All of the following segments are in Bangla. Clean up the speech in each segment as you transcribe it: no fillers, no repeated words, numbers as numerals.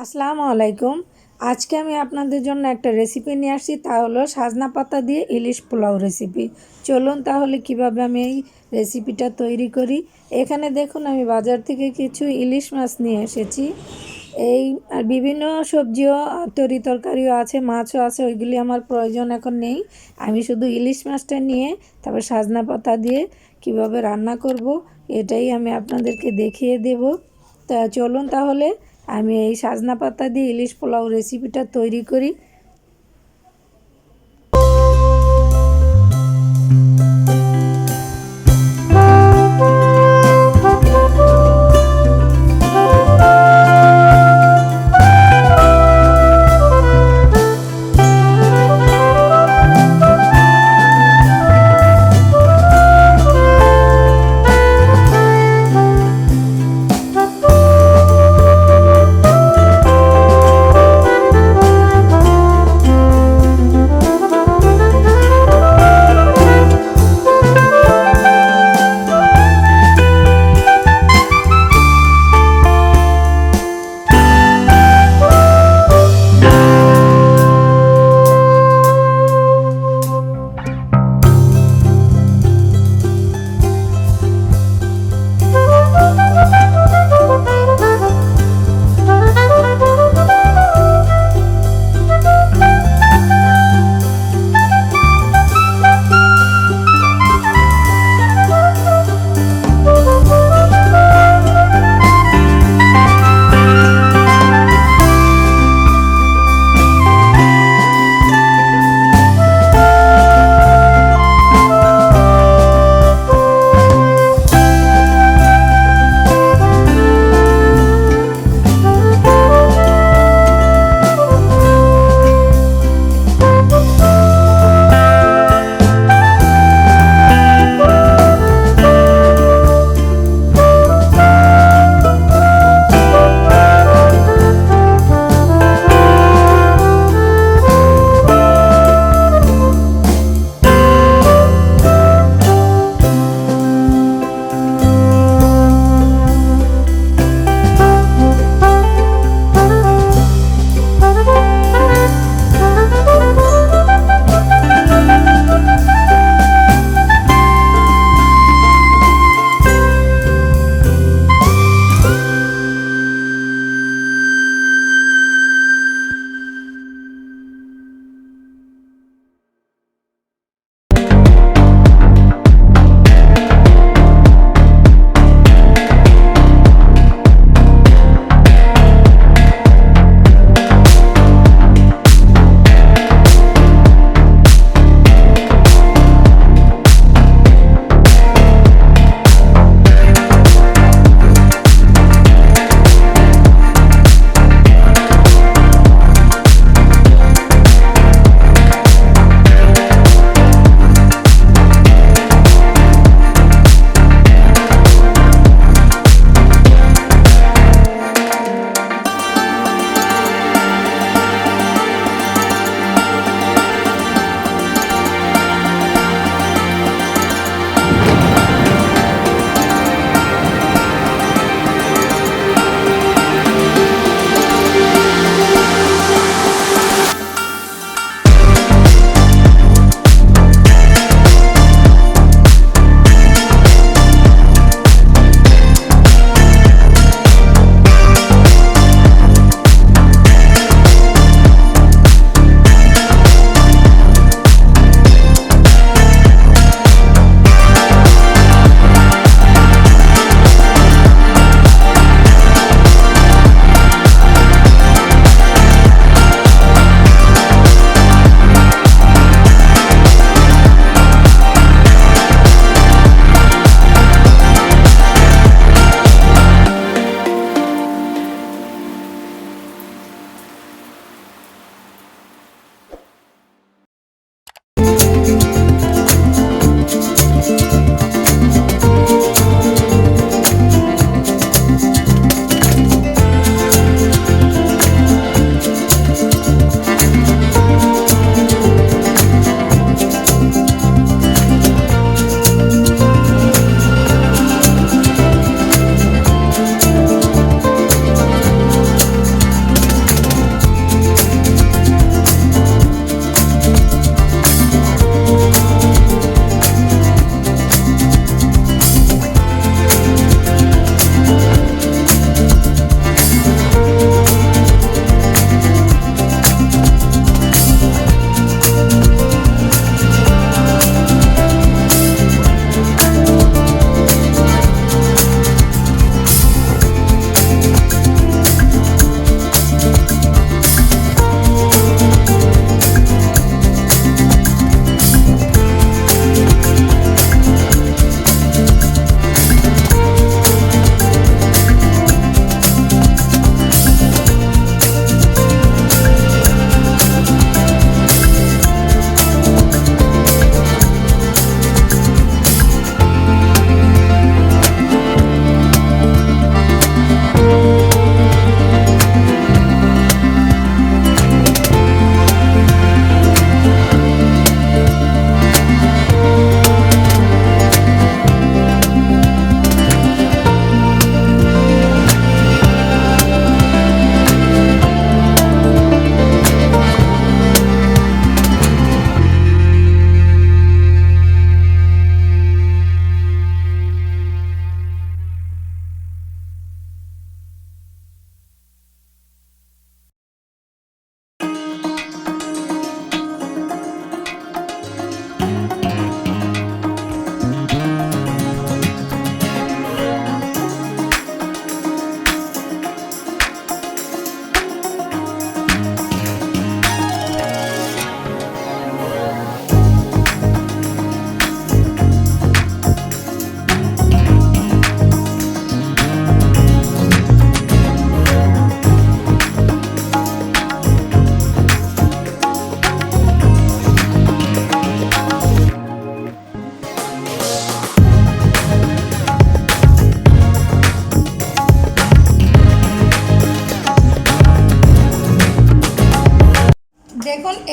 আসসালামু আলাইকুম। আজকে আমি আপনাদের জন্য একটা রেসিপি নিয়ে আসছি, তা হলো সাজনা পাতা দিয়ে ইলিশ পোলাও রেসিপি। চলুন তাহলে কিভাবে আমি এই রেসিপিটা তৈরি করি। এখানে দেখুন আমি বাজার থেকে কিছু ইলিশ মাছ নিয়ে এসেছি। এই আর বিভিন্ন সবজিও তরি তরকারিও আছে, মাছও আছে, ওইগুলি আমার প্রয়োজন এখন নেই। আমি শুধু ইলিশ মাছটা নিয়ে তারপর সাজনা পাতা দিয়ে কিভাবে রান্না করব এটাই আমি আপনাদেরকে দেখিয়ে দেব। তা চলুন তাহলে আমি এই সাজনা পাতা দিয়ে ইলিশ পোলাও রেসিপিটা তৈরি করি।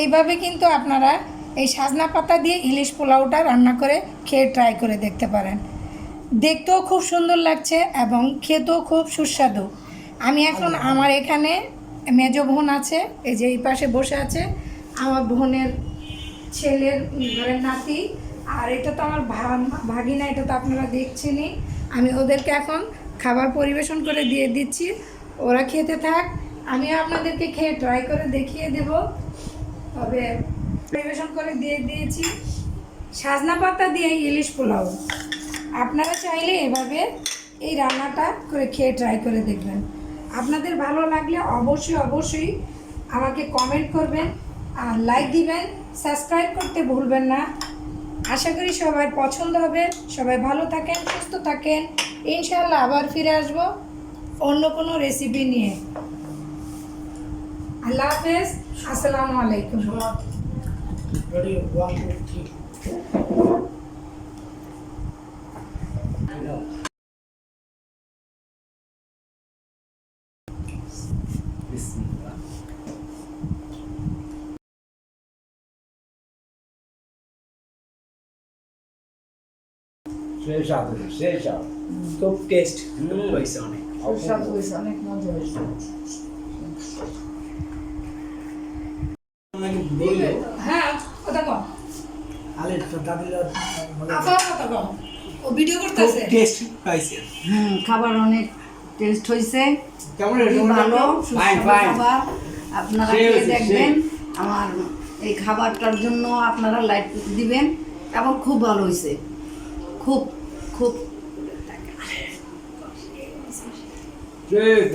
এইভাবে কিন্তু আপনারা এই সাজনা পাতা দিয়ে ইলিশ পোলাওটা রান্না করে খেয়ে ট্রাই করে দেখতে পারেন। দেখতেও খুব সুন্দর লাগছে এবং খেতেও খুব সুস্বাদু। আমি এখন আমার এখানে মেজ বোন আছে, এই যে এই পাশে বসে আছে আমার বোনের ছেলের ঘরের নাতি, আর এটা তো আমার ভাগিনা, এটা তো আপনারা দেখছেনই। আমি ওদেরকে এখন খাবার পরিবেশন করে দিয়ে দিচ্ছি, ওরা খেতে থাক, আমিও আপনাদেরকে খেয়ে ট্রাই করে দেখিয়ে দেব। তবে পরিবেশন করে দিয়ে দিয়েছি সাজনা পাতা দিয়ে ইলিশ পোলাও। আপনারা চাইলে এভাবে এই রান্নাটা করে খেয়ে ট্রাই করে দেখবেন। আপনাদের ভালো লাগলে অবশ্যই আমাকে কমেন্ট করবেন আর লাইক দিবেন, সাবস্ক্রাইব করতে ভুলবেন না। আশা করি সবার পছন্দ হবে। সবাই ভালো থাকেন, সুস্থ থাকেন। ইনশাআল্লাহ আবার ফিরে আসব অন্য কোনো রেসিপি নিয়ে। আল্লাহ হাফেজ, আসসালামু আলাইকুম। খুব টেস্ট হয়েছে অনেক। অনেক মজা হয়েছে। হ্যাঁ, কথা কম। আফা কথা কম। ও ভিডিও করতেছে। টেস্ট পাইছে। খাবার অনেক টেস্ট হয়েছে। কেমন ভালো ফাইন খাবার। আপনারা খেয়ে দেখবেন। আমার এই খাবারটার জন্য আপনারা লাইক দিবেন এবং খুব ভালো হয়েছে। খুব খুব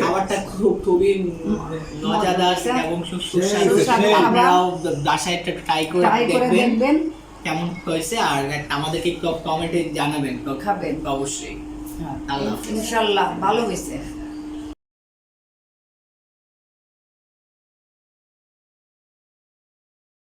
খাবারটা খুবই মজাদার এবং সুস্বাদু। আপনারাও বাসায় একটা ট্রাই করে দেখবেন কেমন হয়েছে, আর আমাদেরকে কমেন্টে জানাবেন, খাবেন অবশ্যই। আল্লাহ হাফেজ। ইনশাআল্লাহ ভালো হয়েছে।